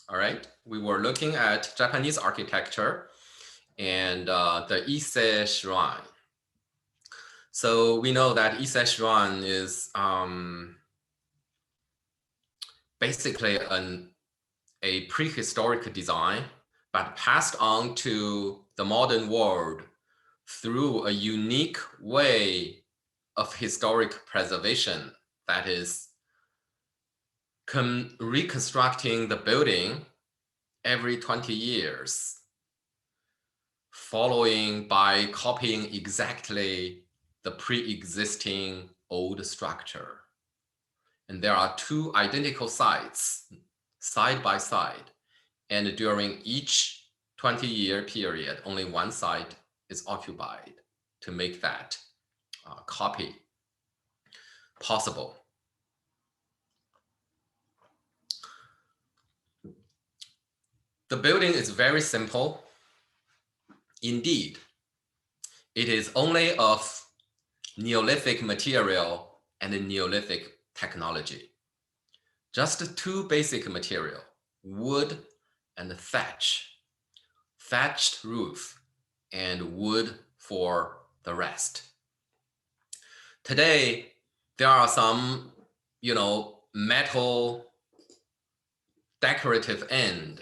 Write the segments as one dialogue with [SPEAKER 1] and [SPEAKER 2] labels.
[SPEAKER 1] All right, we were looking at Japanese architecture and the Ise Shrine. So we know that Ise Shrine is basically a prehistoric design, but passed on to the modern world through a unique way of historic preservation, that is reconstructing the building every 20 years, following by copying exactly the pre-existing old structure. And there are two identical sites side by side. And during each 20-year period, only one site is occupied to make that copy possible. The building is very simple. Indeed, it is only of Neolithic material and Neolithic technology. Just two basic material, wood and thatch, thatched roof and wood for the rest. Today, there are some, metal decorative end,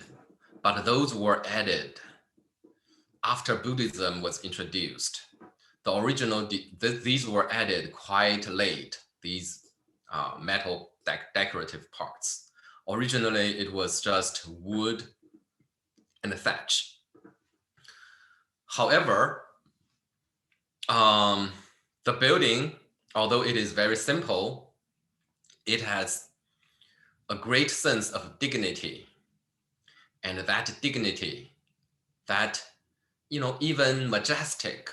[SPEAKER 1] but those were added after Buddhism was introduced. The original, these were added quite late, these metal decorative parts. Originally, it was just wood and thatch. However, the building, although it is very simple, it has a great sense of dignity. And that dignity, that, even majestic,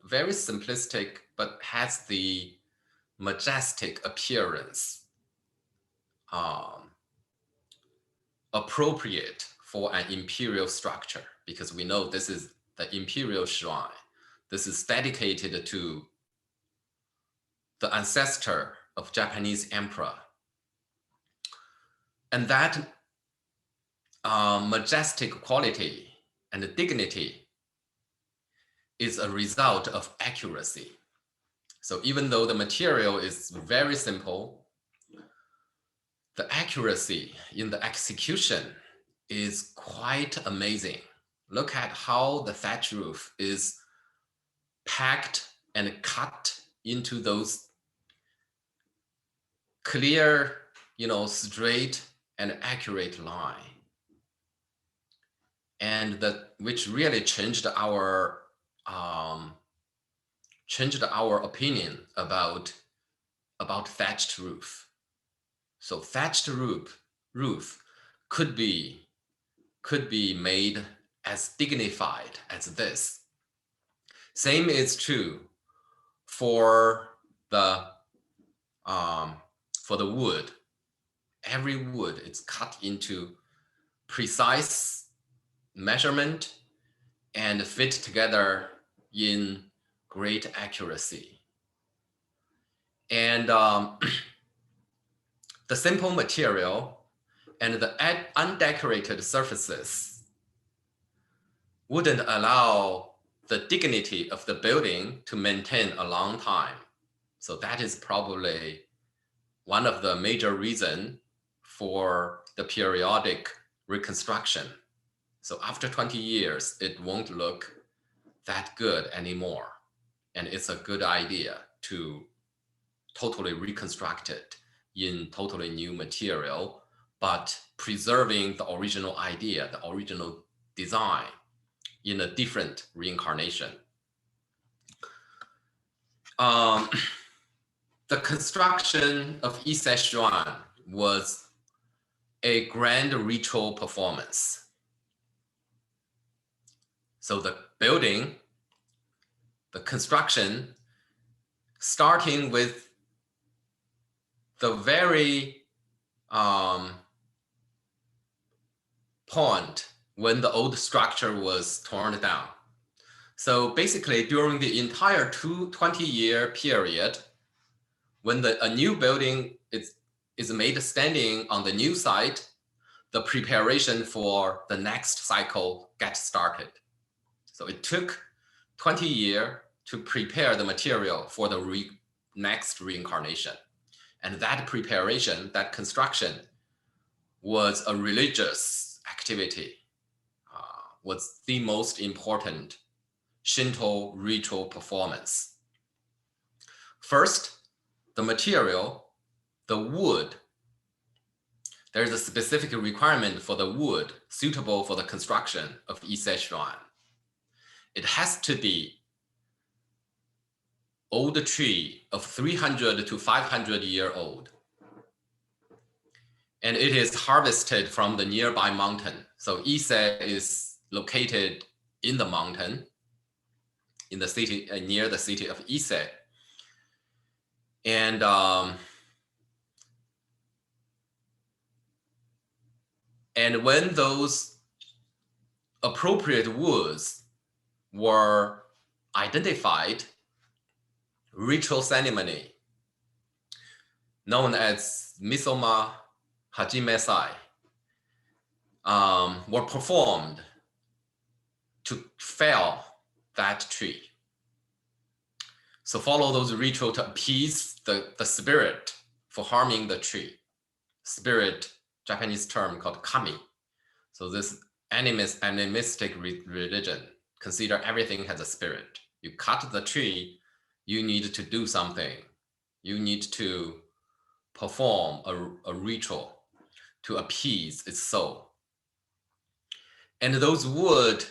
[SPEAKER 1] very simplistic, but has the majestic appearance, appropriate for an imperial structure, because we know this is the imperial shrine. This is dedicated to the ancestor of Japanese emperor. And that majestic quality and dignity is a result of accuracy. So even though the material is very simple, the accuracy in the execution is quite amazing. Look at how the thatch roof is packed and cut into those clear, straight and accurate line. And which really changed our opinion about thatched roof. So thatched roof could be made as dignified as this. Same is true for the wood. Every wood is cut into precise measurement and fit together in great accuracy. And the simple material and the undecorated surfaces wouldn't allow the dignity of the building to maintain a long time. So that is probably one of the major reasons for the periodic reconstruction. So after 20 years, it won't look that good anymore. And it's a good idea to totally reconstruct it in totally new material, but preserving the original idea, the original design in a different reincarnation. The construction of Ise Shrine was a grand ritual performance. So the building, the construction, starting with the very point when the old structure was torn down. So basically during the entire 20-year period, when a new building is made standing on the new site, the preparation for the next cycle get started. So it took 20 years to prepare the material for the next reincarnation. And that preparation, that construction, was a religious activity, was the most important Shinto ritual performance. First, the material, the wood. There's a specific requirement for the wood suitable for the construction of Cejuan. It has to be old tree of 300 to 500 year old. And it is harvested from the nearby mountain. So Ise is located in the mountain, in the city, near the city of Ise. And when those appropriate woods were identified, ritual ceremony known as Misoma Hajimesai were performed to fell that tree. So follow those rituals to appease the spirit for harming the tree. Spirit, Japanese term called kami. So this animistic religion consider everything has a spirit. You cut the tree, you need to do something. You need to perform a ritual to appease its soul. And those wood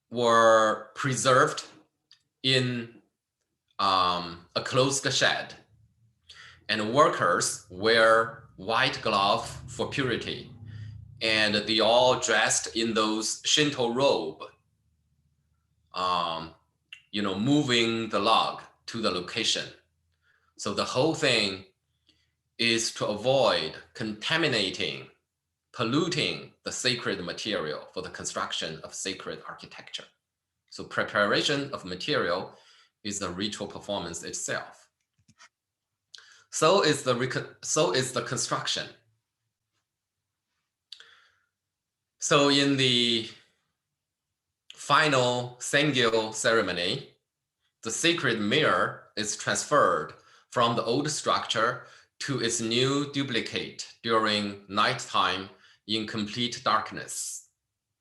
[SPEAKER 1] were preserved in a closed shed. And workers wear white glove for purity. And they all dressed in those Shinto robe, moving the log to the location. So the whole thing is to avoid contaminating, polluting the sacred material for the construction of sacred architecture. So preparation of material is the ritual performance itself. So is the construction. So in the final Sengyo ceremony, the sacred mirror is transferred from the old structure to its new duplicate during nighttime in complete darkness.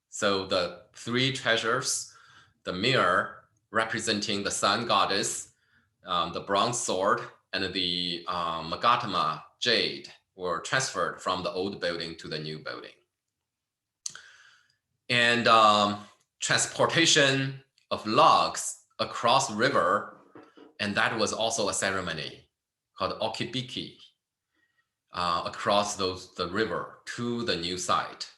[SPEAKER 1] So the three treasures, the mirror representing the sun goddess, the bronze sword, and the Magatama jade were transferred from the old building to the new building. And transportation of logs across river, and that was also a ceremony called okibiki, across the river to the new site.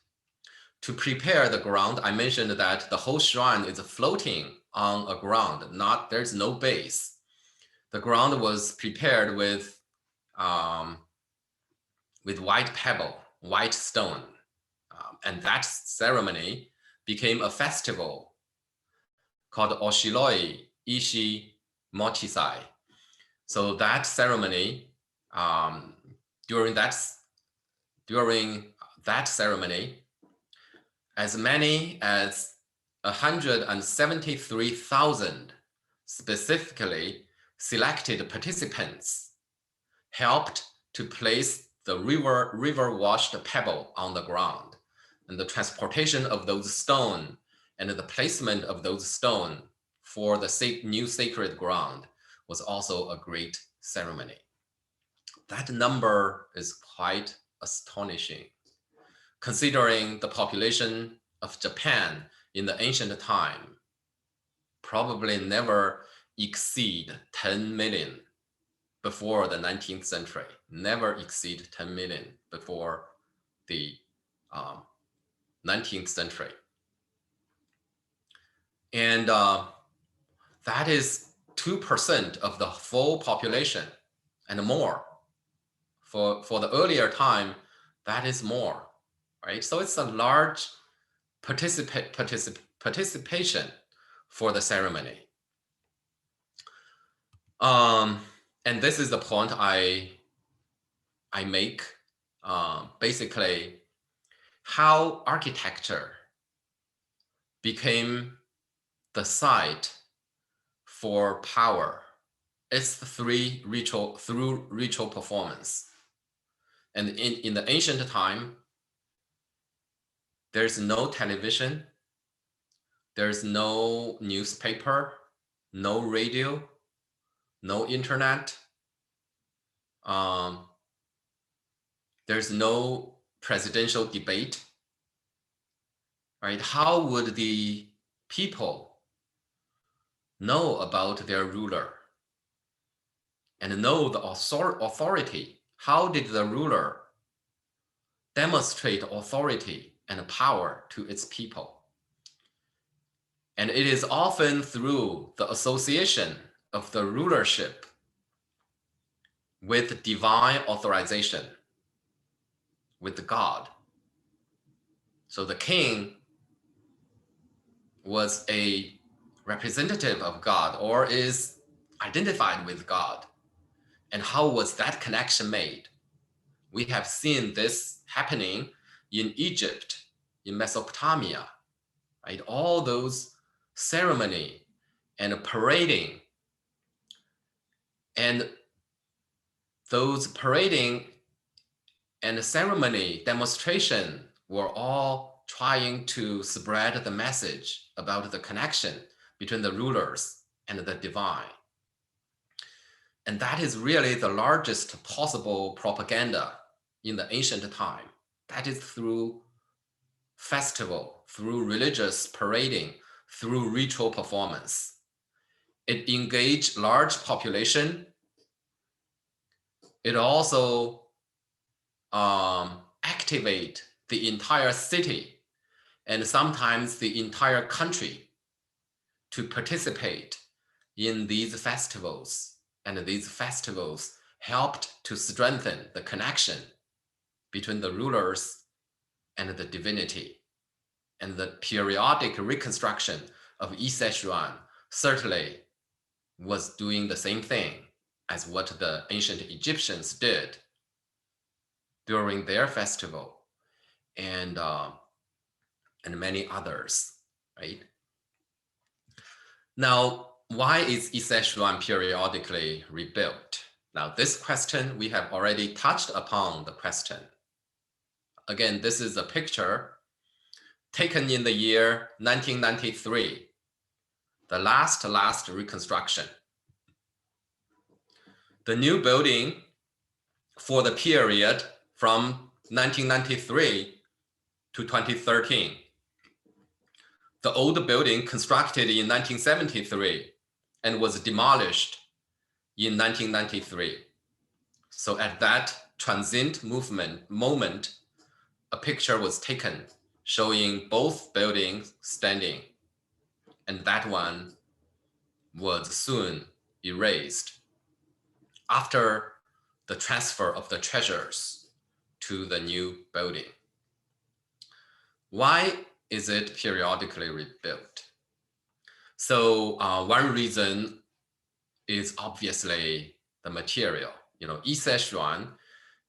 [SPEAKER 1] To prepare the ground, I mentioned that the whole shrine is floating on a ground, there's no base. The ground was prepared with white pebble, white stone. And that ceremony became a festival called Oshiroi Ishi Mochisai. So that ceremony, during that ceremony, as many as 173,000 specifically selected participants helped to place the river-washed pebble on the ground. And the transportation of those stone and the placement of those stone for the new sacred ground was also a great ceremony. That number is quite astonishing, considering the population of Japan in the ancient time probably never exceed 10 million before the 19th century, never exceed 10 million before the 19th century. And that is 2% of the full population and more. For the earlier time, that is more, right? So it's a large participation for the ceremony. And this is the point I make. Basically, how architecture became the site for power. It's through ritual performance. And in the ancient time, there's no television, there's no newspaper, no radio, no internet. There's no presidential debate, right? How would the people know about their ruler and know the authority? How did the ruler demonstrate authority and power to its people? And it is often through the association of the rulership with divine authorization, with God. So the king was a representative of God or is identified with God. And how was that connection made? We have seen this happening in Egypt, in Mesopotamia, right? All those ceremony and parading, and those parading and ceremony demonstration were all trying to spread the message about the connection between the rulers and the divine. And that is really the largest possible propaganda in the ancient time. That is through festival, through religious parading, through ritual performance. It engaged large population. It also activate the entire city and sometimes the entire country to participate in these festivals. And these festivals helped to strengthen the connection between the rulers and the divinity. And the periodic reconstruction of Cejuan certainly was doing the same thing as what the ancient Egyptians did during their festival, and many others, right? Now, why is Cejuan periodically rebuilt? Now, this question, we have already touched upon the question. Again, this is a picture taken in the year 1993, the last reconstruction. The new building for the period from 1993 to 2013. The old building constructed in 1973 and was demolished in 1993. So at that transient moment, a picture was taken showing both buildings standing, and that one was soon erased after the transfer of the treasures to the new building. Why is it periodically rebuilt? So one reason is obviously the material. Cejuan,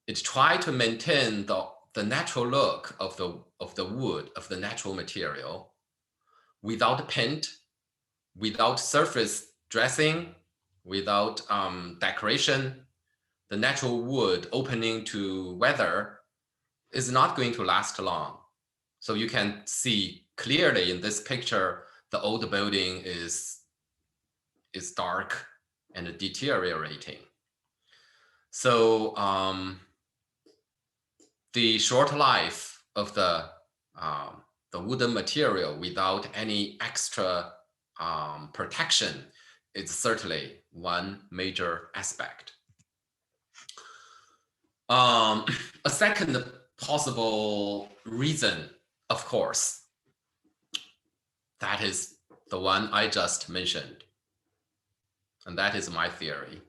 [SPEAKER 1] it tried to maintain the natural look of the wood, of the natural material, without paint, without surface dressing, without decoration. The natural wood opening to weather is not going to last long. So you can see clearly in this picture, the old building is dark and deteriorating. So the short life of the wooden material without any extra protection is certainly one major aspect. A second possible reason, of course, that is the one I just mentioned. And that is my theory.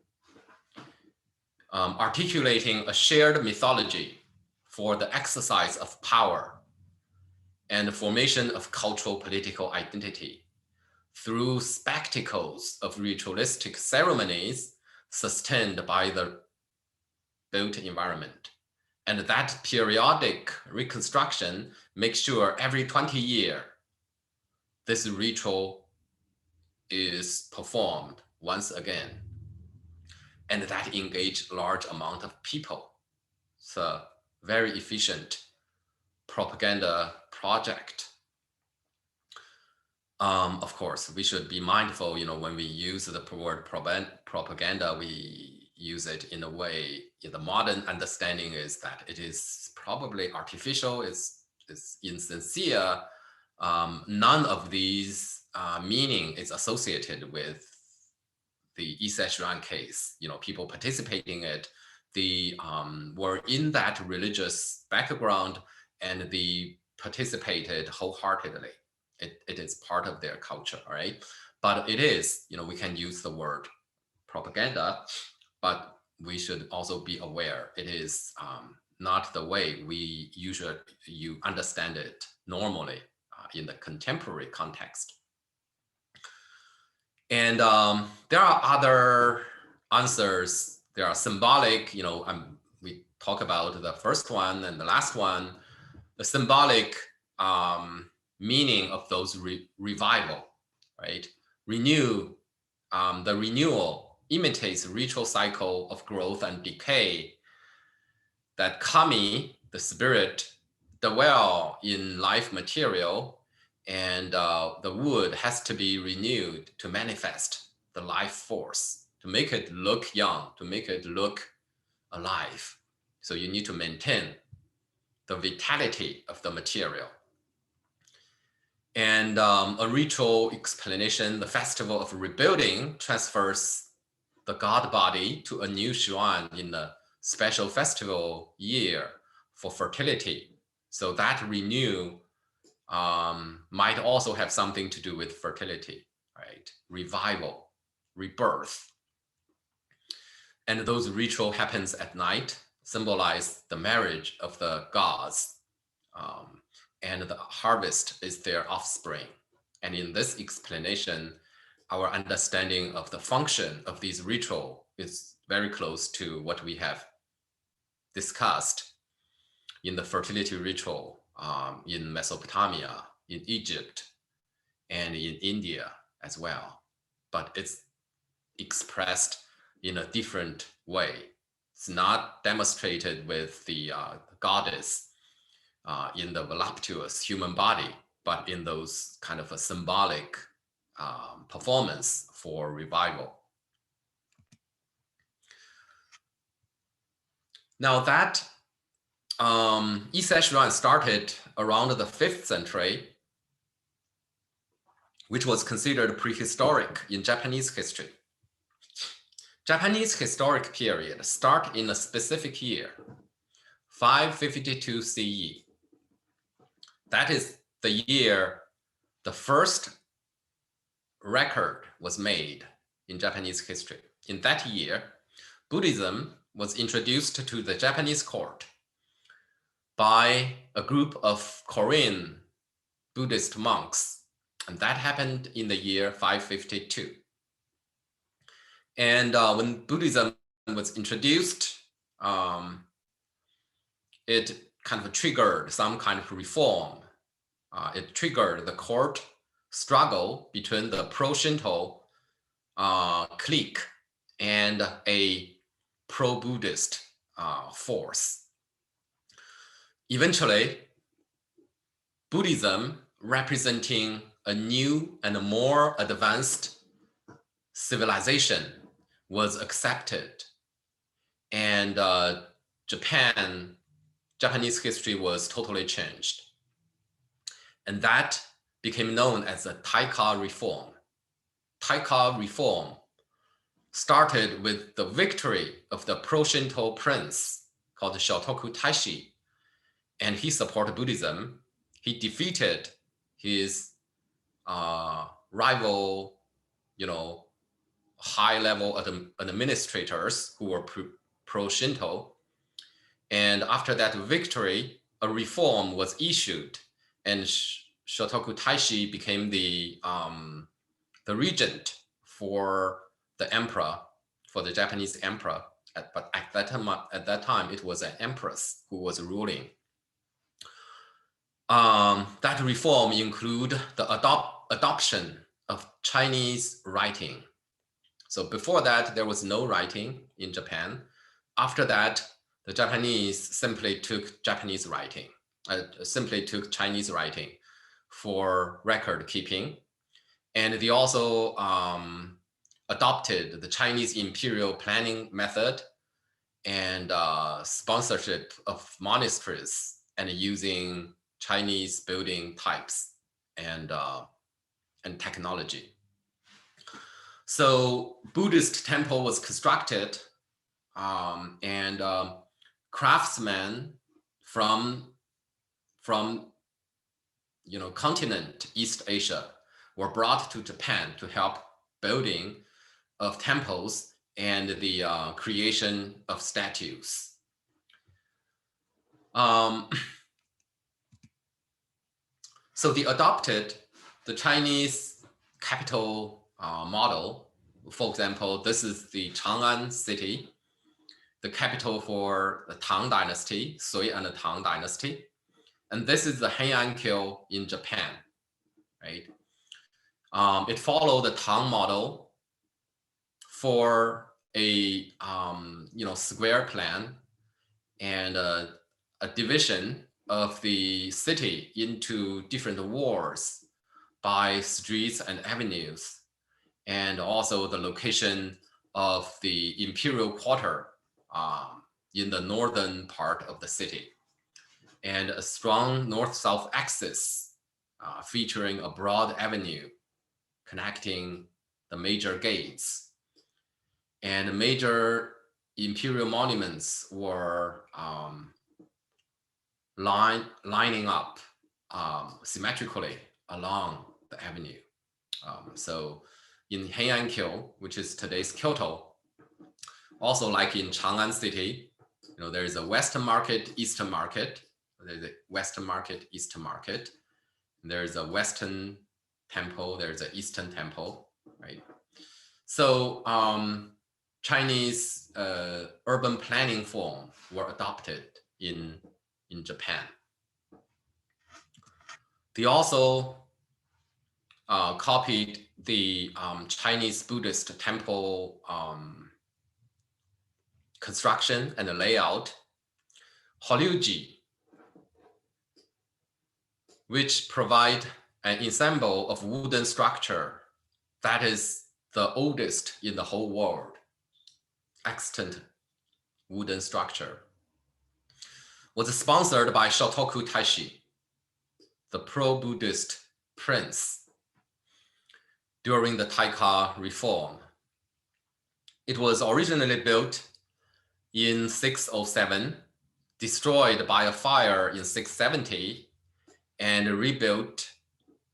[SPEAKER 1] Articulating a shared mythology for the exercise of power and the formation of cultural political identity through spectacles of ritualistic ceremonies sustained by the built environment And that periodic reconstruction makes sure every 20 years, this ritual is performed once again. And that engage large amount of people. It's a very efficient propaganda project. Of course, we should be mindful, when we use the word propaganda, we use it in a way, the modern understanding is that it is probably artificial, it's insincere. None of these meaning is associated with the Cejuan case. People participating in it, they were in that religious background and they participated wholeheartedly. It is part of their culture, right? But it is, we can use the word propaganda, but we should also be aware it is not the way you understand it normally in the contemporary context. And there are other answers. There are symbolic, we talk about the first one and the last one, the symbolic meaning of those revival, right? The renewal imitates ritual cycle of growth and decay that kami, the spirit, dwell in life material, and the wood has to be renewed to manifest the life force, to make it look young, to make it look alive. So you need to maintain the vitality of the material. And a ritual explanation, the festival of rebuilding transfers the god body to a new Shuan in the special festival year for fertility. So that renew might also have something to do with fertility, right? Revival, rebirth. And those ritual happens at night, symbolize the marriage of the gods. And the harvest is their offspring. And in this explanation, our understanding of the function of these ritual is very close to what we have discussed in the fertility ritual in Mesopotamia, in Egypt, and in India as well. But it's expressed in a different way. It's not demonstrated with the goddess in the voluptuous human body, but in those kind of a symbolic performance for revival. Now that Cejuan started around the 5th century, which was considered prehistoric in Japanese history. Japanese historic period start in a specific year, 552 CE. That is the year the first record was made in Japanese history. In that year, Buddhism was introduced to the Japanese court by a group of Korean Buddhist monks. And that happened in the year 552. And when Buddhism was introduced, it kind of triggered some kind of reform. It triggered the court struggle between the pro-Shinto clique and a pro-Buddhist force. Eventually, Buddhism, representing a new and a more advanced civilization, was accepted. And Japanese history was totally changed. And that became known as the Taika Reform. Taika Reform started with the victory of the pro-Shinto prince called Shotoku Taishi, and he supported Buddhism. He defeated his rival, high-level administrators who were pro-Shinto. And after that victory, a reform was issued, and Shotoku Taishi became the regent for the emperor, for the Japanese emperor. but at that time, it was an empress who was ruling. That reform include the adoption of Chinese writing. So before that, there was no writing in Japan. After that, the Japanese simply took Chinese writing for record keeping. And they also adopted the Chinese imperial planning method and sponsorship of monasteries and using Chinese building types and technology. So Buddhist temple was constructed, and craftsmen from continent East Asia were brought to Japan to help building of temples and the creation of statues. So they adopted the Chinese capital model. For example, this is the Chang'an city, the capital for the Tang Dynasty, Sui and the Tang Dynasty. And this is the Heian-kyo in Japan, right? It followed the Tang model for a square plan and a division of the city into different wards by streets and avenues, and also the location of the imperial quarter in the northern part of the city, and a strong north-south axis featuring a broad avenue connecting the major gates. And major imperial monuments were lining up symmetrically along the avenue. So in Heian-kyo, which is today's Kyoto, also like in Chang'an city, there is a Western market, Eastern market. There's a Western market, Eastern market. There's a Western temple, there's an Eastern temple, right? So Chinese urban planning form were adopted in Japan. They also copied the Chinese Buddhist temple construction and the layout. Horyuji, which provide an ensemble of wooden structure that is the oldest in the whole world, extant wooden structure, was sponsored by Shotoku Taishi, the pro-Buddhist prince, during the Taika Reform. It was originally built in 607, destroyed by a fire in 670, and rebuilt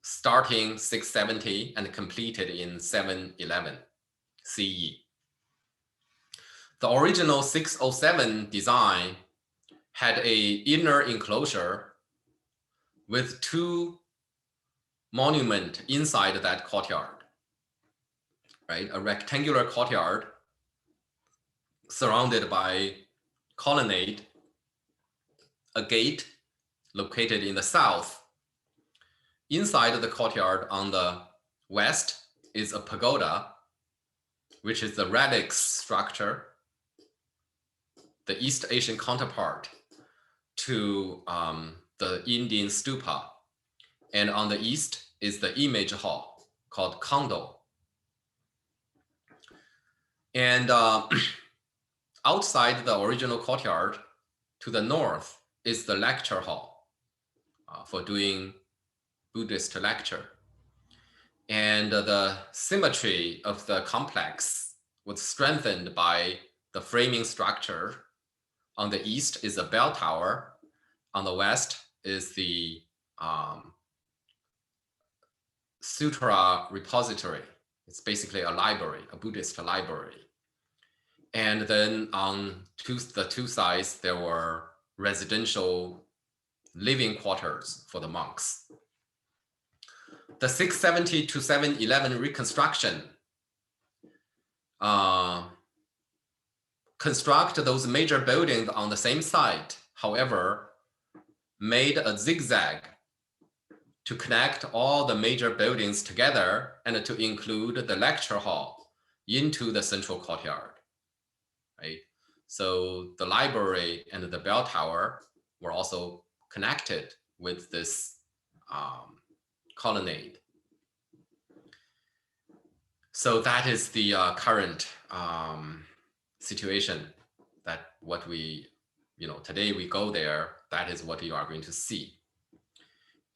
[SPEAKER 1] starting 670 and completed in 711 CE. The original 607 design had an inner enclosure with two monuments inside that courtyard, right? A rectangular courtyard surrounded by colonnade, a gate located in the south. Inside the courtyard on the west is a pagoda, which is the radix structure, the East Asian counterpart to the Indian stupa. And on the east is the image hall called kondo. And outside the original courtyard to the north is the lecture hall for doing Buddhist lecture. And the symmetry of the complex was strengthened by the framing structure. On the east is a bell tower. On the west is the sutra repository. It's basically a library, a Buddhist library. And then on the two sides, there were residential living quarters for the monks. The 670 to 711 reconstruction construct those major buildings on the same site, however, made a zigzag to connect all the major buildings together and to include the lecture hall into the central courtyard, right? So the library and the bell tower were also connected with this colonnade. So that is the current situation, that what we, today we go there, that is what you are going to see.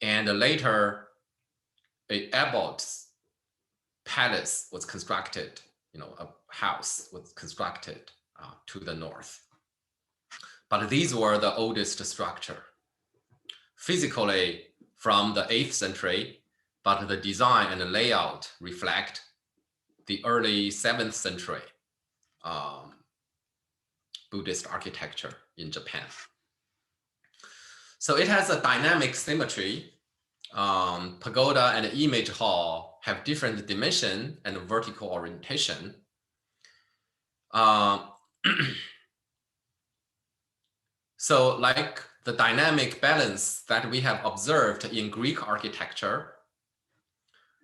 [SPEAKER 1] And later, a abbot's palace was constructed, a house was constructed to the north. But these were the oldest structure. Physically from the 8th century, but the design and the layout reflect the early 7th century Buddhist architecture in Japan. So it has a dynamic symmetry. Pagoda and image hall have different dimension and vertical orientation. So like the dynamic balance that we have observed in Greek architecture,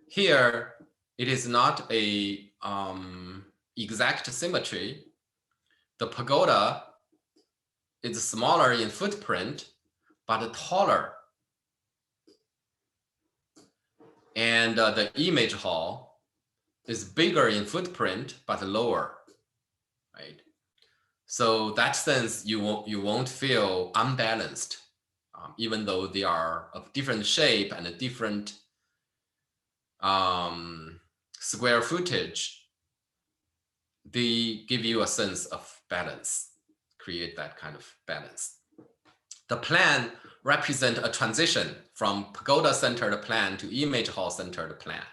[SPEAKER 1] here it is not a exact symmetry. The pagoda is smaller in footprint, but taller. And the image hall is bigger in footprint, but lower, right? So that sense, you won't feel unbalanced, even though they are of different shape and a different square footage. They give you a sense of balance, create that kind of balance. The plan represent a transition from pagoda-centered plan to image hall-centered plan.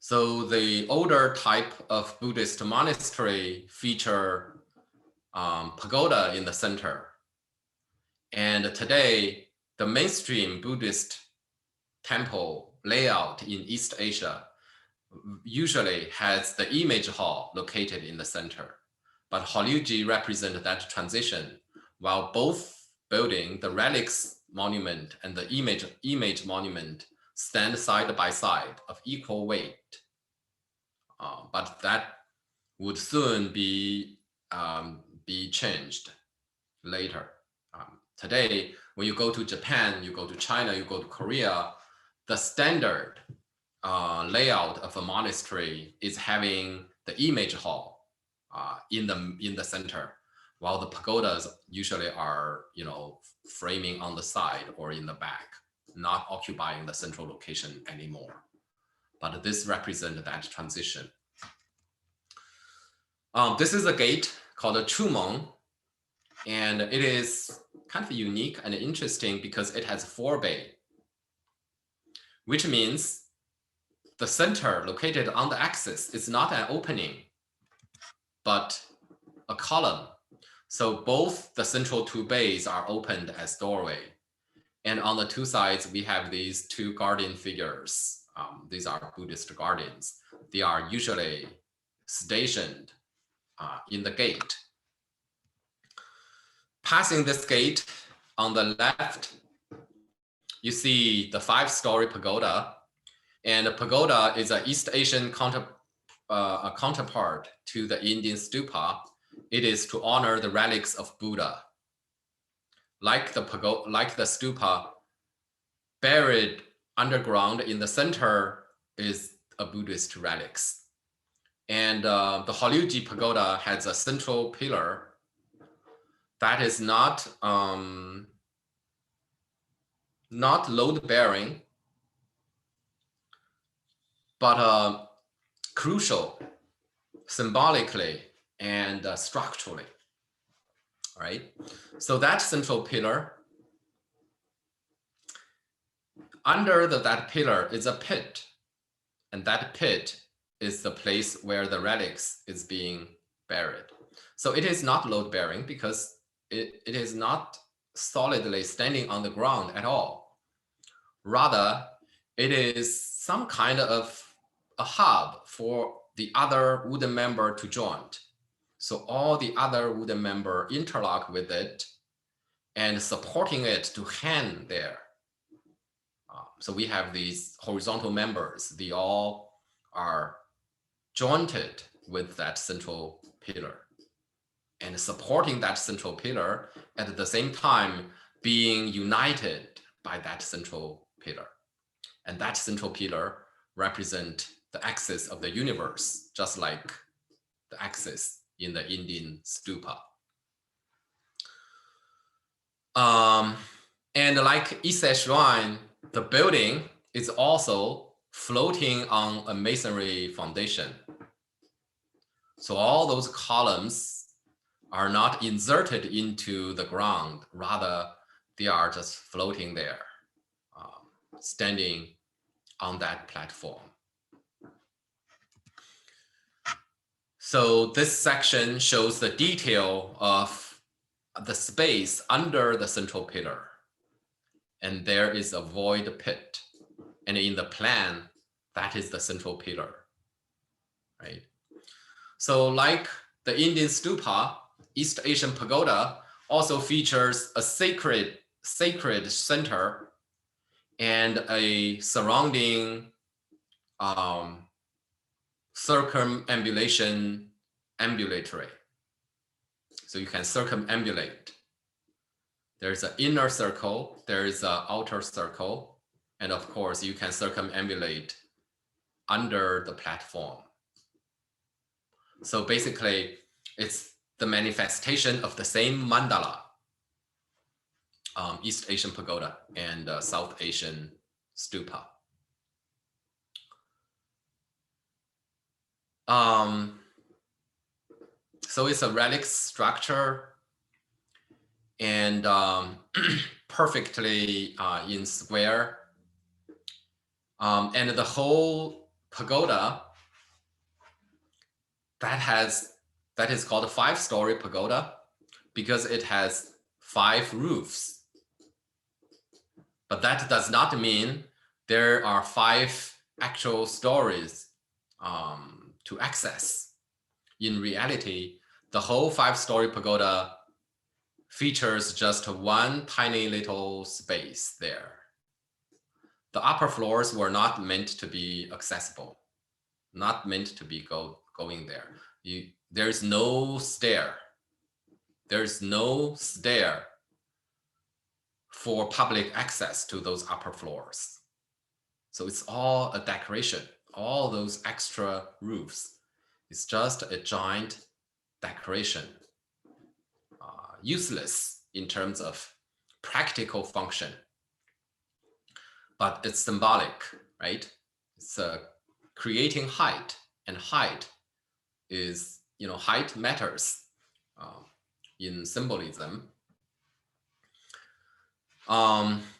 [SPEAKER 1] So the older type of Buddhist monastery feature pagoda in the center. And today, the mainstream Buddhist temple layout in East Asia usually has the image hall located in the center. But Horyuji represent that transition, while both building, the relics monument and the image monument, stand side by side of equal weight. But that would soon be changed later. Today, when you go to Japan, you go to China, you go to Korea, the standard layout of a monastery is having the image hall in the center, while the pagodas usually are, framing on the side or in the back, not occupying the central location anymore. But this represents that transition. This is a gate called a Chumong, and it is kind of unique and interesting because it has 4 bay, which means the center located on the axis is not an opening, but a column. So both the central 2 bays are opened as doorway. And on the 2 sides, we have these 2 guardian figures. These are Buddhist guardians. They are usually stationed in the gate. Passing this gate on the left, you see the 5-story pagoda. And the pagoda is an East Asian counterpart to the Indian stupa. It is to honor the relics of Buddha. Like the stupa, buried underground in the center is a Buddhist relics. And the Horyuji pagoda has a central pillar that is not load-bearing, but crucial symbolically and structurally, right? So that central pillar, under that pillar is a pit, and that pit is the place where the relics is being buried. So it is not load-bearing because it is not solidly standing on the ground at all. Rather, it is some kind of a hub for the other wooden member to join. So all the other wooden members interlock with it and supporting it to hang there. So we have these horizontal members. They all are jointed with that central pillar and supporting that central pillar at the same time being united by that central pillar. And that central pillar represents the axis of the universe, just like the axis in the Indian stupa. And like Cejuan, the building is also floating on a masonry foundation. So all those columns are not inserted into the ground, rather they are just floating there, standing on that platform. So this section shows the detail of the space under the central pillar. And there is a void pit. And in the plan, that is the central pillar, right? So like the Indian stupa, East Asian pagoda also features a sacred center and a surrounding circumambulation ambulatory. So you can circumambulate. There's an inner circle, there is an outer circle, and of course you can circumambulate under the platform. So basically it's the manifestation of the same mandala, East Asian pagoda and South Asian stupa. So it's a relic structure and perfectly in square. And the whole pagoda that is called a 5-story pagoda because it has 5 roofs. But that does not mean there are 5 actual stories to access. In reality, the whole 5-story pagoda features just one tiny little space there. The upper floors were not meant to be accessible, not meant to be going there. There's no stair. There's no stair for public access to those upper floors. So it's all a decoration. All those extra roofs. It's just a giant decoration. Useless in terms of practical function. But it's symbolic, right? It's creating height, and height is, height matters in symbolism.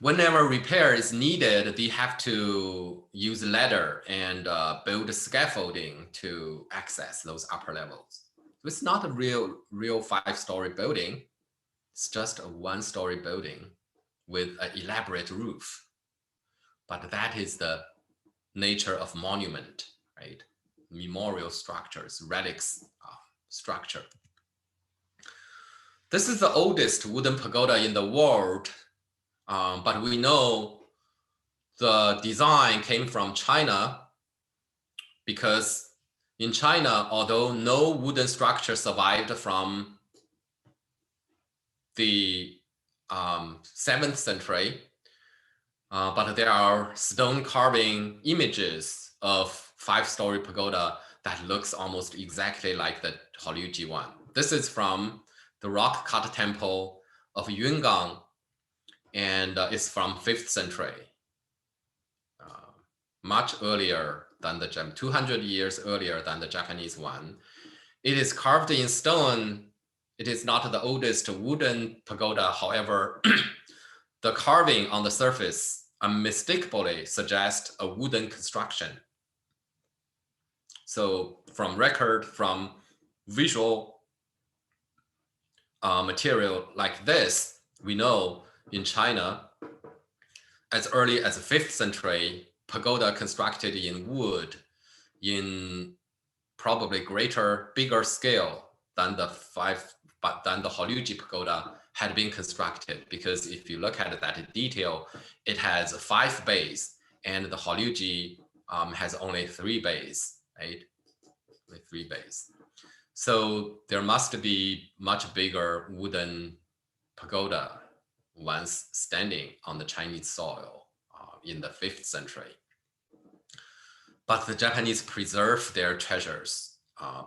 [SPEAKER 1] Whenever repair is needed, they have to use ladder and build scaffolding to access those upper levels. So it's not a real 5-story building. It's just a 1-story building with an elaborate roof. But that is the nature of monument, right? Memorial structures, relics structure. This is the oldest wooden pagoda in the world. But we know the design came from China because in China, although no wooden structure survived from the 7th century, but there are stone carving images of 5-story pagoda that looks almost exactly like the Taoyuji one. This is from the rock-cut temple of Yungang, and it's from 5th century, much earlier than the 200 years earlier than the Japanese one. It is carved in stone. It is not the oldest wooden pagoda. However, the carving on the surface unmistakably suggests a wooden construction. So from record, from visual material like this, we know in China, as early as the 5th century, pagoda constructed in wood in probably bigger scale than the Horyuji Pagoda had been constructed, because if you look at that in detail, it has 5 bays, and the Horyuji has only 3 bays, right? With 3 bays. So there must be much bigger wooden pagoda once standing on the Chinese soil in the 5th century. But the Japanese preserved their treasures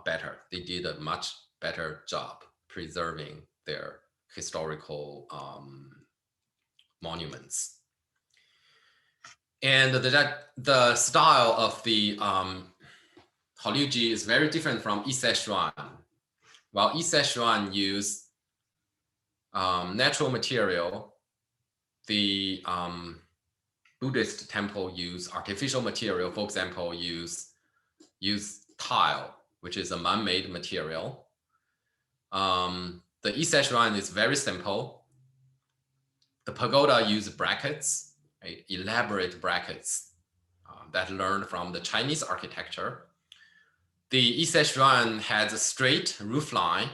[SPEAKER 1] better. They did a much better job preserving their historical monuments. And the style of the Horyuji is very different from Ise-Shuan. While Ise-Shuan used natural material, the Buddhist temple use artificial material. For example, use tile, which is a man-made material. The Ise-Shuan is very simple. The pagoda use brackets, right? Elaborate brackets that learned from the Chinese architecture. The Ise-Shuan has a straight roof line.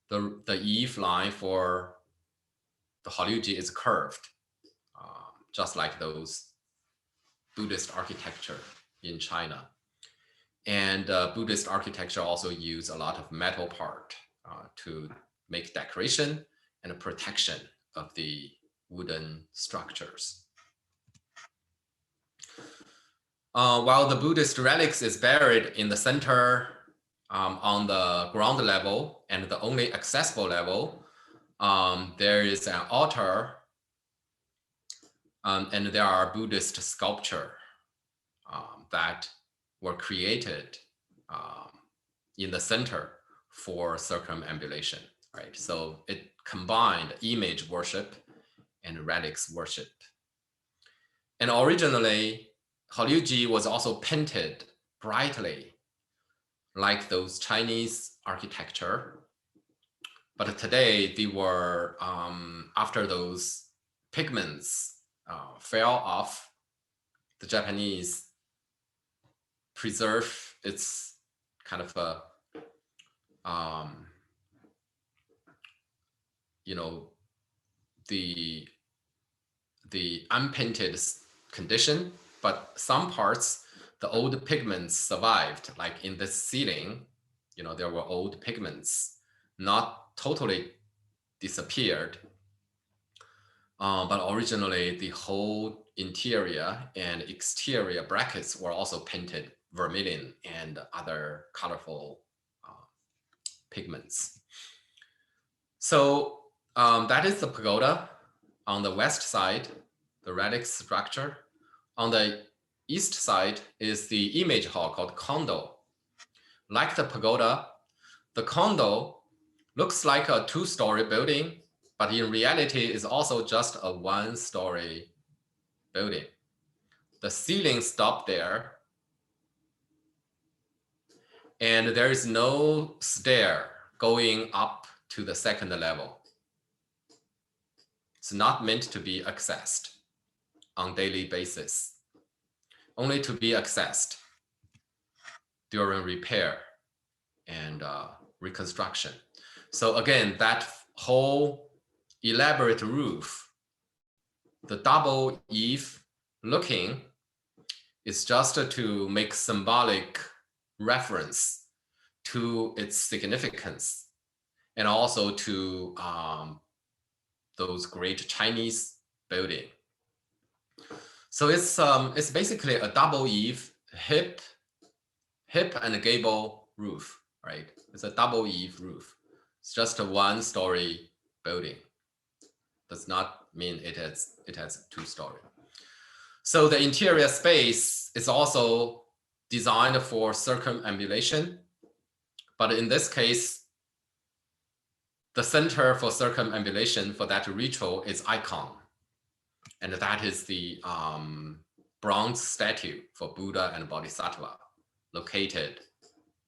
[SPEAKER 1] The eave line for the Horyuji is curved, just like those Buddhist architecture in China. And Buddhist architecture also use a lot of metal part to make decoration and protection of the wooden structures. While the Buddhist relics is buried in the center on the ground level and the only accessible level, there is an altar and there are Buddhist sculpture that were created in the center for circumambulation, right? So it combined image worship and relics worship. And originally, Horyuji was also painted brightly like those Chinese architecture. But today they were, after those pigments fell off, the Japanese preserve its kind of a, the unpainted condition, but some parts, the old pigments survived, like in the ceiling, there were old pigments, not totally disappeared. But originally the whole interior and exterior brackets were also painted vermilion and other colorful pigments. So that is the pagoda on the west side, the relic structure. On the east side is the image hall called kondo. Like the pagoda, the kondo looks like a 2-story building, but in reality is also just a 1-story building. The ceiling stopped there, and there is no stair going up to the 2nd level. It's not meant to be accessed on daily basis, only to be accessed during repair and reconstruction. So again, that whole elaborate roof, the double eave looking, is just to make symbolic reference to its significance and also to those great Chinese building. So it's basically a double eave, hip and gable roof, right? It's a double eave roof. It's just a 1-story building. Does not mean it has 2-story. So the interior space is also designed for circumambulation, but in this case, the center for circumambulation for that ritual is icon. And that is the bronze statue for Buddha and Bodhisattva located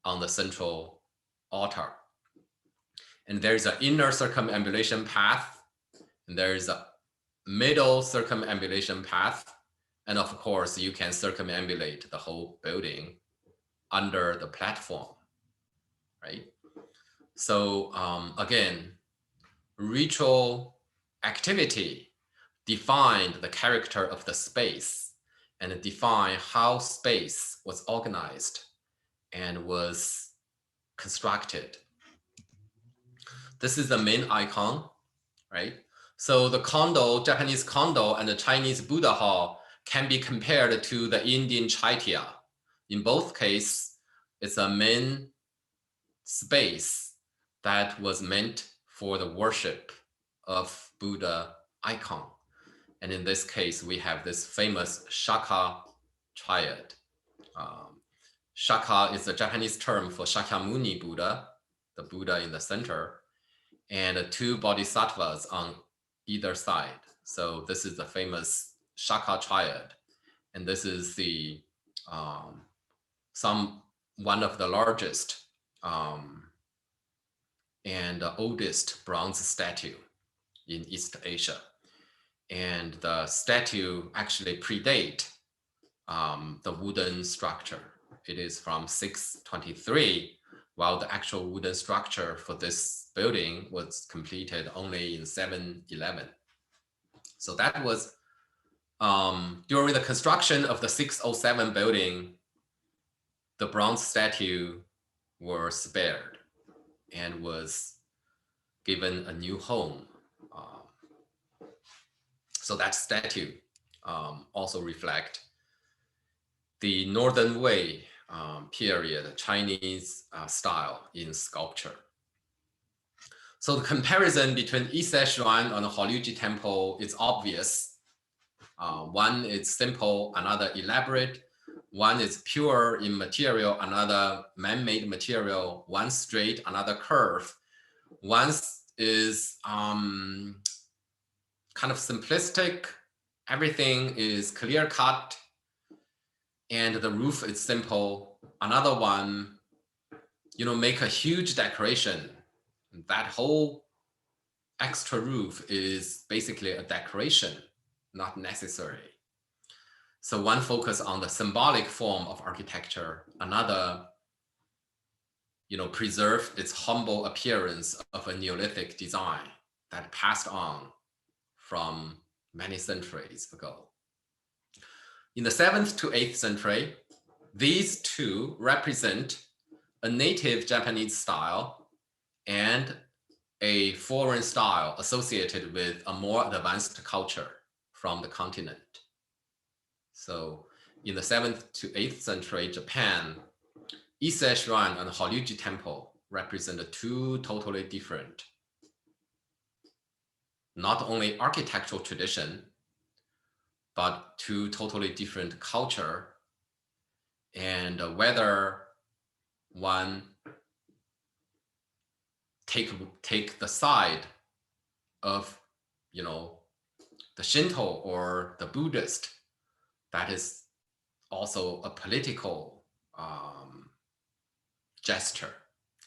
[SPEAKER 1] on the central altar. And there's an inner circumambulation path, and there's a middle circumambulation path. And of course, you can circumambulate the whole building under the platform, right? So again, ritual activity defined the character of the space and defined how space was organized and was constructed. This is the main icon, right? So the condo, Japanese condo and the Chinese Buddha hall can be compared to the Indian chaitya. In both cases, it's a main space that was meant for the worship of Buddha icon. And in this case, we have this famous Shaka triad. Shaka is the Japanese term for Shakyamuni Buddha, the Buddha in the center, and two bodhisattvas on either side. So this is the famous Shaka triad. And this is the one of the largest and the oldest bronze statue in East Asia. And the statue actually predate the wooden structure. It is from 623, while the actual wooden structure for this building was completed only in 711. So that was during the construction of the 607 building, the bronze statue were spared and was given a new home. So that statue also reflect the Northern Wei period Chinese style in sculpture. So the comparison between Cejuan and the Horyuji Temple is obvious. One is simple, another elaborate. One is pure in material, another man-made material. One straight, another curve. One is kind of simplistic. Everything is clear-cut, and the roof is simple. Another one, make a huge decoration. That whole extra roof is basically a decoration, not necessary. So one focus on the symbolic form of architecture, another, preserve its humble appearance of a Neolithic design that passed on from many centuries ago. In the 7th to 8th century, these two represent a native Japanese style and a foreign style associated with a more advanced culture from the continent. So in the 7th to 8th century Japan, Cejuan and Horyuji Temple represent two totally different, not only architectural tradition, but two totally different culture. And whether one take the side of, the Shinto or the Buddhist, that is also a political gesture,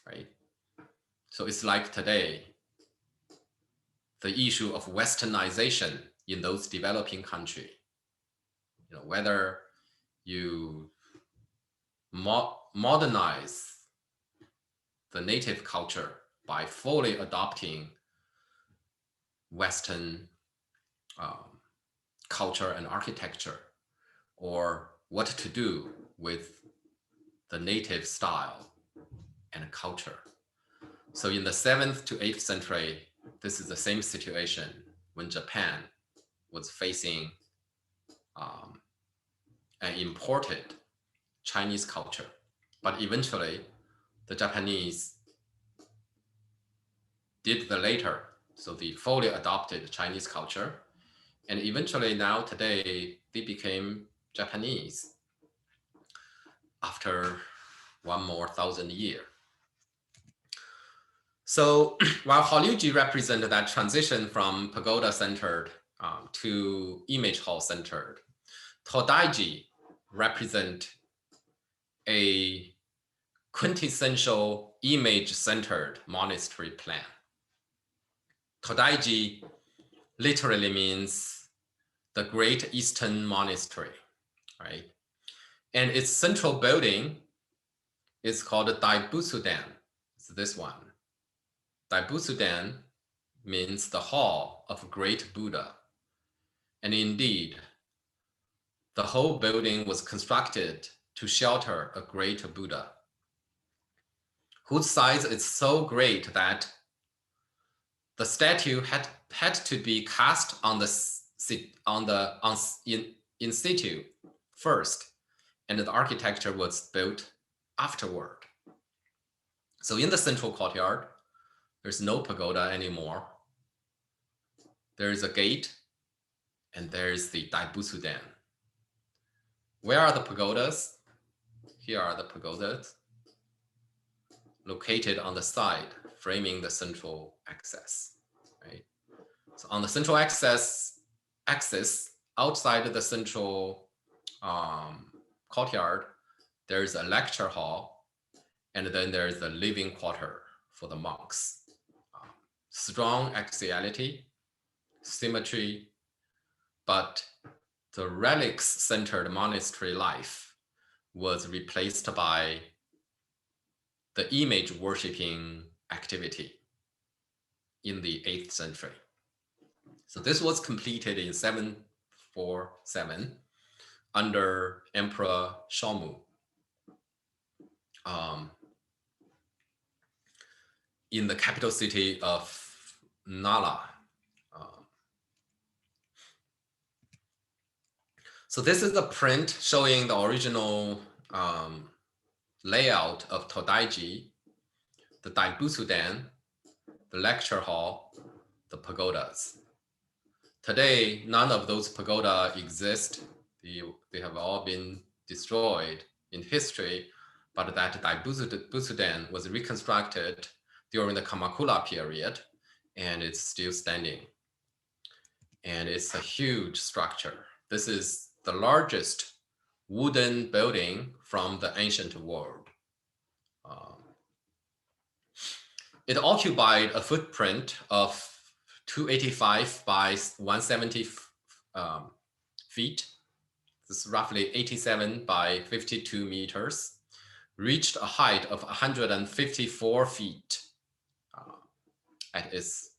[SPEAKER 1] right? So it's like today, the issue of westernization in those developing countries, whether you modernize the native culture by fully adopting Western culture and architecture, or what to do with the native style and culture. So in the 7th to 8th century, this is the same situation when Japan was facing an imported Chinese culture. But eventually, the Japanese did the later. So they fully adopted Chinese culture. And eventually now today, they became Japanese after 1,000 more years. So while Horyuji represented that transition from pagoda-centered to image hall-centered, Todaiji represent a quintessential image-centered monastery plan. Todaiji literally means the Great Eastern Monastery, right? And its central building is called Daibutsuyo. It's this one. Daibutsuyo means the hall of great Buddha. And indeed, the whole building was constructed to shelter a great Buddha, whose size is so great that the statue had to be cast in situ first, and the architecture was built afterward. So in the central courtyard, there's no pagoda anymore. There is a gate, and there's the Daibutsuyo. Where are the pagodas? Here are the pagodas, located on the side, framing the central axis, right? So on the central axis, outside of the central courtyard, there's a lecture hall, and then there's the living quarter for the monks. Strong axiality, symmetry, but the relics-centered monastery life was replaced by the image worshipping activity in the 8th century. So this was completed in 747 under Emperor Shomu. In the capital city of Nara. So this is a print showing the original layout of Todaiji, the Daibutsuyo, the lecture hall, the pagodas. Today, none of those pagoda exist. They have all been destroyed in history, but that Daibutsuyo was reconstructed during the Kamakura period, and it's still standing. And it's a huge structure. This is the largest wooden building from the ancient world. It occupied a footprint of 285 by 170 feet. This is roughly 87 by 52 meters, reached a height of 154 feet at its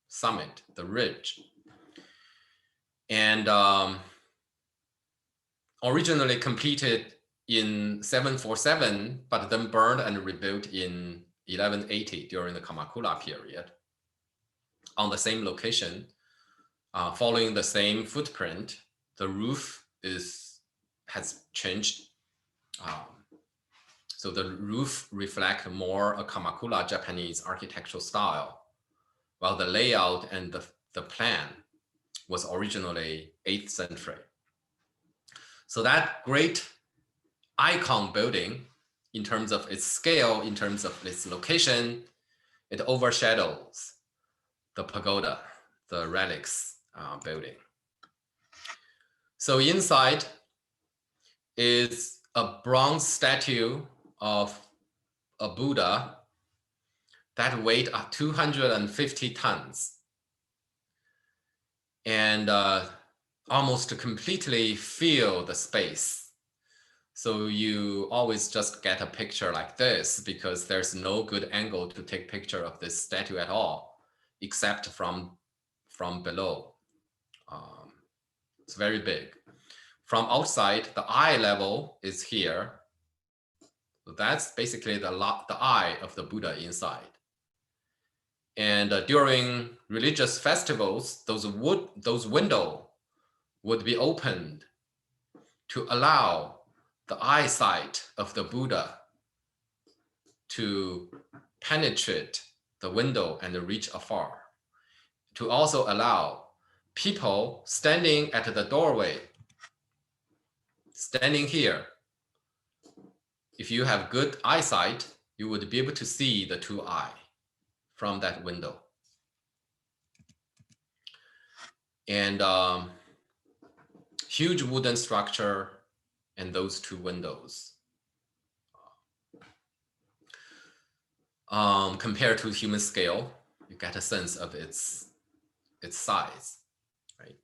[SPEAKER 1] summit, the ridge. And originally completed in 747, but then burned and rebuilt in 1180 during the Kamakura period on the same location, following the same footprint. The roof has changed. So the roof reflects more a Kamakura Japanese architectural style, while the layout and the plan was originally 8th century. So that great icon building, in terms of its scale, in terms of its location, it overshadows the pagoda, the relics building. So inside is a bronze statue of a Buddha that weighed 250 tons and almost completely fill the space. So you always just get a picture like this because there's no good angle to take picture of this statue at all, except from below. It's very big. From outside, the eye level is here. So that's basically the eye of the Buddha inside. And during religious festivals, those windows would be opened to allow the eyesight of the Buddha to penetrate the window and reach afar, to also allow people standing at the doorway, standing here. If you have good eyesight, you would be able to see the two eyes from that window. And huge wooden structure and those two windows. Compared to human scale, you get a sense of its size, right?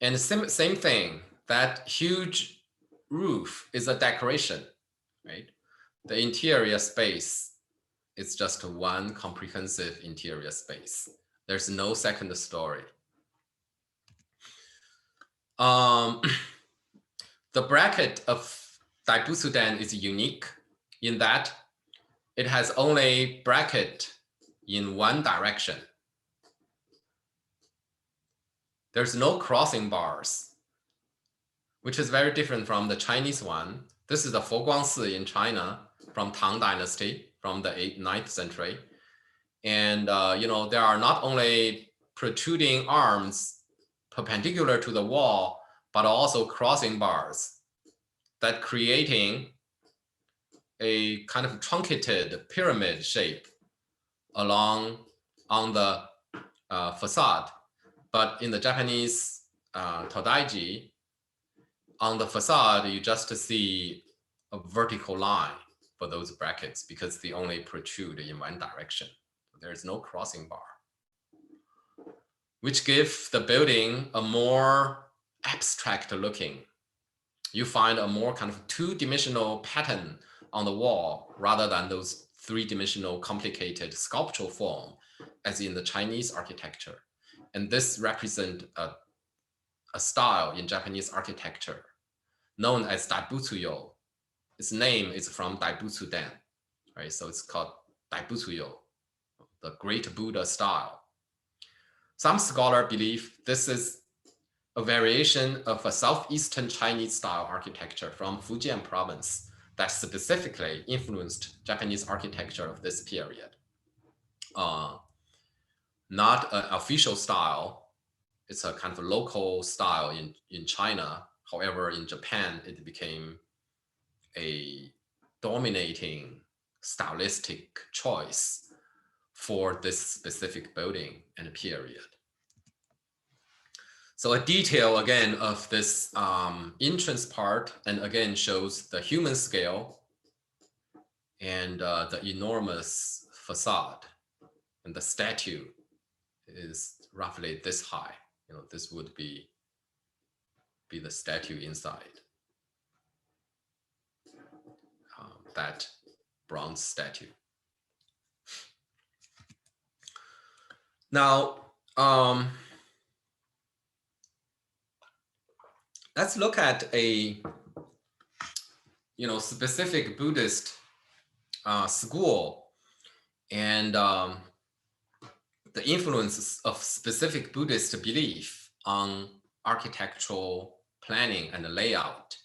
[SPEAKER 1] And same thing, that huge roof is a decoration, right? The interior space It's just one comprehensive interior space. There's no second story. The bracket of Daibutsuyo is unique in that it has only bracket in one direction. There's no crossing bars, which is very different from the Chinese one. This is the Foguangsi in China from Tang Dynasty from the 9th century. And there are not only protruding arms perpendicular to the wall, but also crossing bars that creating a kind of truncated pyramid shape on the facade. But in the Japanese Todaiji, on the facade, you just see a vertical line for those brackets because they only protrude in one direction. There is no crossing bar, which gives the building a more abstract looking. You find a more kind of two-dimensional pattern on the wall rather than those three-dimensional complicated sculptural form as in the Chinese architecture. And this represents a style in Japanese architecture known as Daibutsuyo. Its name is from Daibutsuyo, right? So it's called Daibutsuyo, the great Buddha style. Some scholars believe this is a variation of a southeastern Chinese style architecture from Fujian province that specifically influenced Japanese architecture of this period. Not an official style, it's a kind of local style in China. However, in Japan, it became a dominating stylistic choice for this specific building and period. So a detail again of this entrance part, and again shows the human scale and the enormous facade, and the statue is roughly this high. This would be the statue inside that bronze statue. Now, let's look at a specific Buddhist school and the influences of specific Buddhist belief on architectural planning and layout.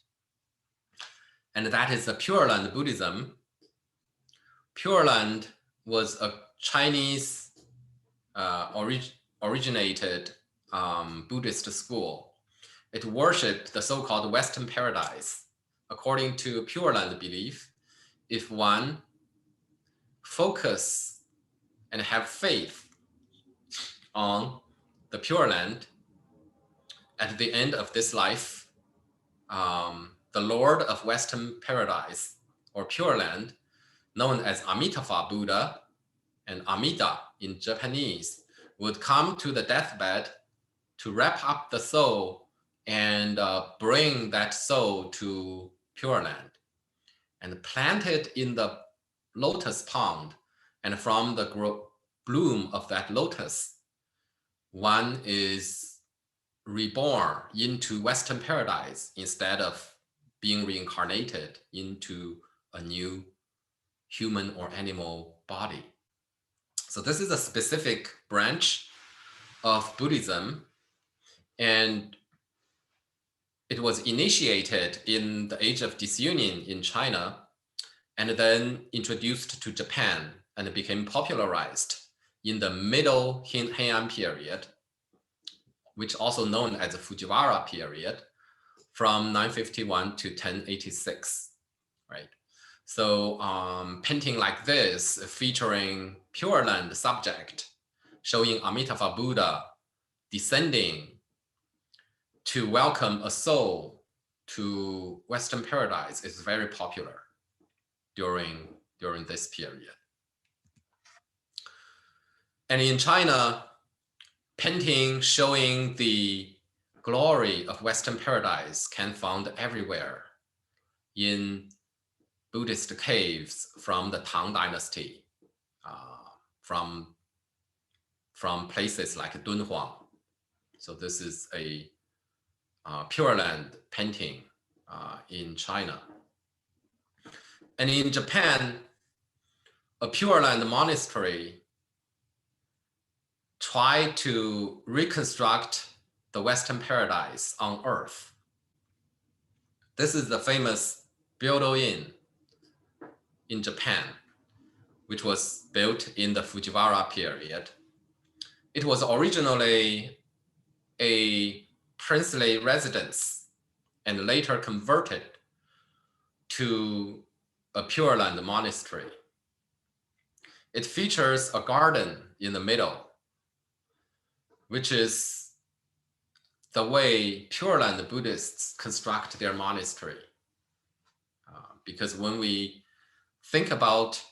[SPEAKER 1] And that is the Pure Land Buddhism. Pure Land was a Chinese originated Buddhist school. It worshipped the so-called Western paradise. According to Pure Land belief, if one focus and have faith on the Pure Land, at the end of this life, the Lord of Western Paradise, or Pure Land, known as Amitabha Buddha, and Amida in Japanese, would come to the deathbed to wrap up the soul and bring that soul to Pure Land and plant it in the lotus pond. And from the bloom of that lotus, one is reborn into Western paradise instead of being reincarnated into a new human or animal body. So this is a specific branch of Buddhism, and it was initiated in the Age of Disunion in China and then introduced to Japan and became popularized in the middle Heian period, which also known as the Fujiwara period, from 951 to 1086, right? So painting like this, featuring Pure Land subject, showing Amitabha Buddha descending to welcome a soul to Western paradise, is very popular during this period. And in China, painting showing the glory of Western paradise can be found everywhere in Buddhist caves from the Tang Dynasty. from places like Dunhuang. So this is a Pure Land painting in China. And in Japan, a Pure Land monastery tried to reconstruct the Western paradise on earth. This is the famous Byodo-in in Japan, which was built in the Fujiwara period. It was originally a princely residence and later converted to a Pure Land monastery. It features a garden in the middle, which is the way Pure Land Buddhists construct their monastery. Because when we think about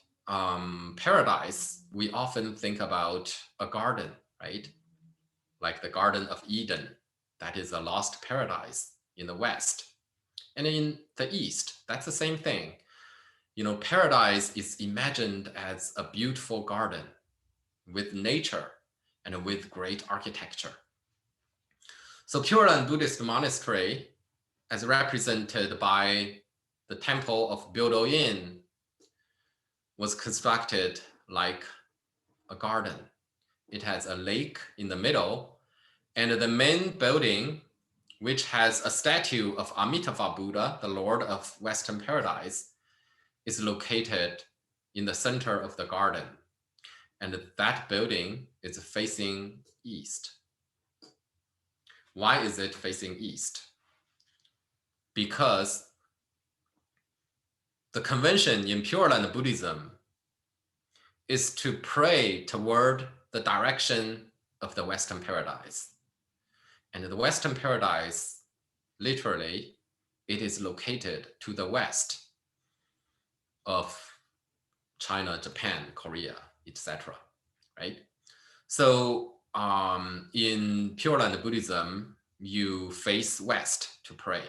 [SPEAKER 1] paradise, we often think about a garden, right? Like the Garden of Eden, that is a lost paradise in the West. And in the East, that's the same thing. You know, paradise is imagined as a beautiful garden with nature and with great architecture. So Pure Land Buddhist Monastery, as represented by the temple of Byodo-in, was constructed like a garden. It has a lake in the middle, and the main building, which has a statue of Amitabha Buddha, the Lord of Western Paradise, is located in the center of the garden. And that building is facing east. Why is it facing east? Because the convention in Pure Land Buddhism is to pray toward the direction of the Western paradise. And the Western paradise, literally, it is located to the west of China, Japan, Korea, etc. Right? So in Pure Land Buddhism, you face west to pray,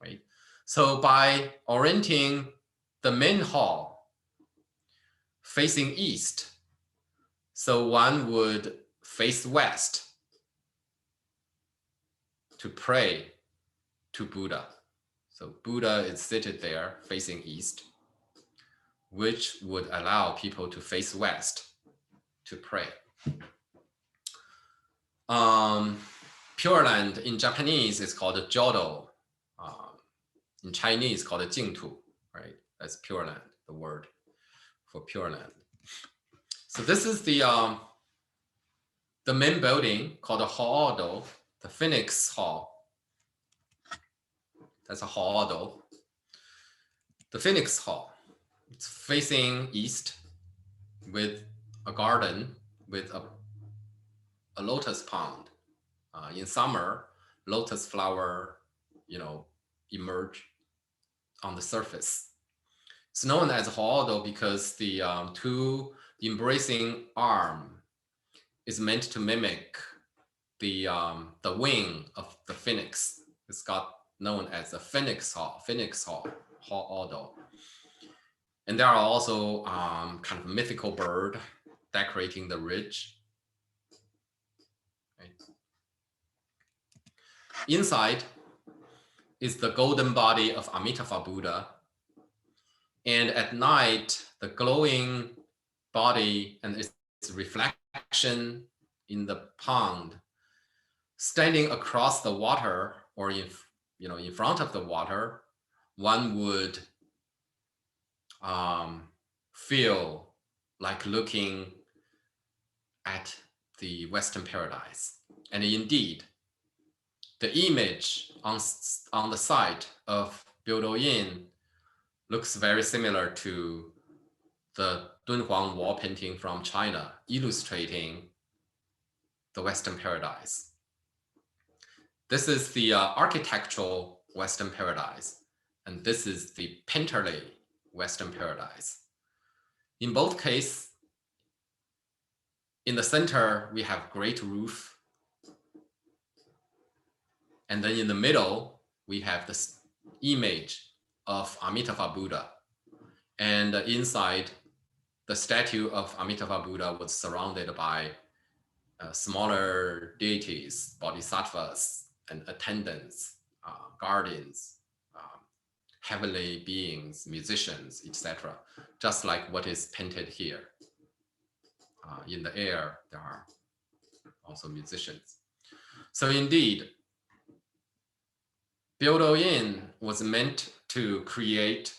[SPEAKER 1] right? So by orienting the main hall facing east, so one would face west to pray to Buddha. So Buddha is seated there facing east, which would allow people to face west to pray. Pure Land in Japanese is called Jodo. In Chinese, called Jingtu, right? That's Pure Land, the word for Pure Land. So this is the main building called the Hoodo, the Phoenix Hall. That's a Hoodo. The Phoenix Hall. It's facing east with a garden with a lotus pond. In summer, lotus flower, emerge on the surface. It's known as Hoodo because the two embracing arm is meant to mimic the wing of the phoenix. It's got known as the Phoenix Hall, Hoodo. And there are also kind of mythical bird decorating the ridge. Right. Inside is the golden body of Amitabha Buddha. And at night, the glowing body and its reflection in the pond, standing across the water or in front of the water, one would feel like looking at the Western paradise. And indeed, the image on the site of Byodo-in looks very similar to the Dunhuang wall painting from China, illustrating the Western paradise. This is the architectural Western paradise, and this is the painterly Western paradise. In both cases, in the center, we have great roof. And then in the middle, we have this image of Amitabha Buddha. And inside, the statue of Amitabha Buddha was surrounded by smaller deities, bodhisattvas, and attendants, guardians, heavenly beings, musicians, etc. Just like what is painted here. In the air, there are also musicians. So indeed, Byodo-in was meant to create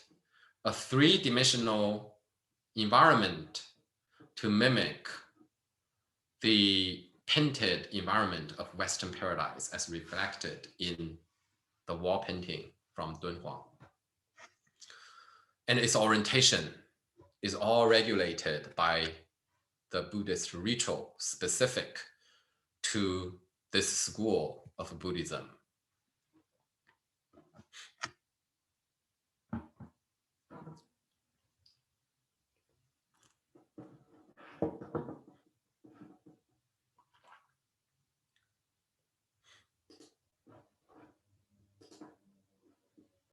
[SPEAKER 1] a three-dimensional environment to mimic the painted environment of Western paradise as reflected in the wall painting from Dunhuang. And its orientation is all regulated by the Buddhist ritual specific to this school of Buddhism